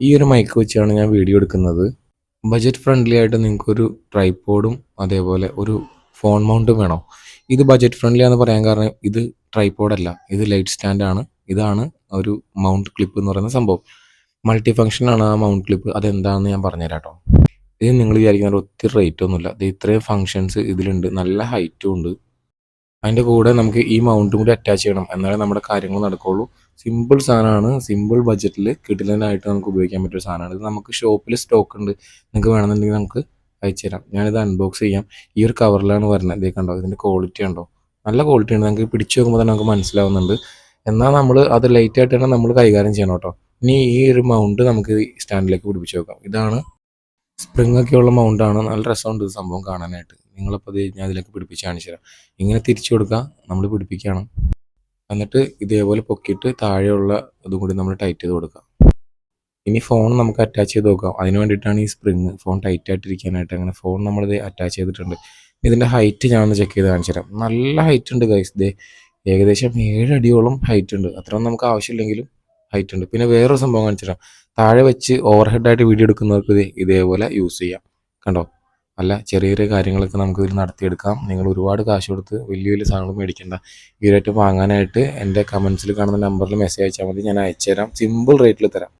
ഈ ഒരു മൈക്ക് വെച്ചാണ് ഞാൻ വീഡിയോ എടുക്കുന്നത്. ബജറ്റ് ഫ്രണ്ട്ലി ആയിട്ട് നിങ്ങൾക്കൊരു ട്രൈപോഡും അതേപോലെ ഒരു ഫോൺ മൗണ്ടും വേണോ? ഇത് ബജറ്റ് ഫ്രണ്ട്ലി ആണെന്ന് പറയാൻ കാരണം ഇത് ട്രൈപോഡല്ല, ഇത് ലൈറ്റ് സ്റ്റാൻഡാണ്. ഇതാണ് ഒരു മൗണ്ട് ക്ലിപ്പ് എന്ന് പറയുന്ന സംഭവം. മൾട്ടി ഫംഗ്ഷനാണ് ആ മൗണ്ട് ക്ലിപ്പ്. അതെന്താണെന്ന് ഞാൻ പറഞ്ഞുതരാം കേട്ടോ. ഇത് നിങ്ങൾ വിചാരിക്കുന്ന ഒത്തിരി റേറ്റ് ഒന്നുമില്ല. ഇത് ഇത്രയും ഫംഗ്ഷൻസ് ഇതിലുണ്ട്, നല്ല ഹൈറ്റും ഉണ്ട്. അതിൻ്റെ കൂടെ നമുക്ക് ഈ മൗണ്ടും കൂടി അറ്റാച്ച് ചെയ്യണം, എന്നാലേ നമ്മുടെ കാര്യങ്ങൾ നടക്കുകയുള്ളൂ. സിമ്പിൾ സാധനമാണ്, സിമ്പിൾ ബഡ്ജറ്റിൽ കിടിലനായിട്ട് നമുക്ക് ഉപയോഗിക്കാൻ പറ്റിയ സാധനമാണ്. ഇത് നമുക്ക് ഷോപ്പിൽ സ്റ്റോക്ക് ഉണ്ട്, നിങ്ങൾക്ക് വേണമെന്നുണ്ടെങ്കിൽ നമുക്ക് അയച്ചു തരാം. ഞാനിത് അൺബോക്സ് ചെയ്യാം. ഈ ഒരു കവറിലാണ് വരുന്നത്. ഇതേ കണ്ടോ, ഇതിൻ്റെ ക്വാളിറ്റി ഉണ്ടോ? നല്ല ക്വാളിറ്റി ഉണ്ട്. നമുക്ക് പിടിച്ചു നോക്കുമ്പോൾ തന്നെ നമുക്ക് മനസ്സിലാവുന്നുണ്ട്. എന്നാൽ നമ്മൾ അത് ലൈറ്റ് ആയിട്ടാണ് നമ്മൾ കൈകാര്യം ചെയ്യണം കേട്ടോ. ഇനി ഈ ഒരു മൗണ്ട് നമുക്ക് സ്റ്റാൻഡിലേക്ക് പിടിപ്പിച്ച് വെക്കാം. ഇതാണ് സ്പ്രിംഗ് ഒക്കെയുള്ള മൗണ്ടാണ്. നല്ല രസമുണ്ട് ഇത് സംഭവം കാണാനായിട്ട്. നിങ്ങളപ്പോൾ ഞാൻ അതിലേക്ക് പിടിപ്പിച്ച് കാണിച്ചു തരാം. ഇങ്ങനെ തിരിച്ചു കൊടുക്കുക, നമ്മൾ പിടിപ്പിക്കണം. എന്നിട്ട് ഇതേപോലെ പൊക്കിയിട്ട് താഴെയുള്ള ഇതും കൂടി നമ്മൾ ടൈറ്റ് ചെയ്ത് കൊടുക്കുക. ഇനി ഫോൺ നമുക്ക് അറ്റാച്ച് ചെയ്ത് നോക്കാം. അതിന് വേണ്ടിയിട്ടാണ് ഈ സ്പ്രിങ്, ഫോൺ ടൈറ്റ് ആയിട്ടിരിക്കാനായിട്ട്. അങ്ങനെ ഫോൺ നമ്മളിത് അറ്റാച്ച് ചെയ്തിട്ടുണ്ട്. ഇതിൻ്റെ ഹൈറ്റ് ഞാനൊന്ന് ചെക്ക് ചെയ്ത് കാണിച്ചു തരാം. നല്ല ഹൈറ്റ് ഉണ്ട് ഗൈസ്. ഇത് ഏകദേശം 7 അടിയോളം ഹൈറ്റ് ഉണ്ട്. അത്രയൊന്നും നമുക്ക് ആവശ്യമില്ലെങ്കിലും ഹൈറ്റ് ഉണ്ട്. പിന്നെ വേറൊരു സംഭവം കാണിച്ചു തരാം. താഴെ വെച്ച് ഓവർ ഹെഡായിട്ട് വീഡിയോ എടുക്കുന്നവർക്ക് ഇതേപോലെ യൂസ് ചെയ്യാം. കണ്ടോ, അല്ല ചെറിയ ചെറിയ കാര്യങ്ങളൊക്കെ നമുക്ക് ഇതിൽ നടത്തിയെടുക്കാം. നിങ്ങൾ ഒരുപാട് കാശ് കൊടുത്ത് വലിയ വലിയ സാധനങ്ങൾ മേടിക്കേണ്ട. ഈ റേറ്റ് വാങ്ങാനായിട്ട് എൻ്റെ കമൻസിൽ കാണുന്ന നമ്പറിൽ മെസ്സേജ് അയച്ചാൽ മതി, ഞാൻ അയച്ചു തരാം. സിമ്പിൾ റേറ്റിൽ തരാം.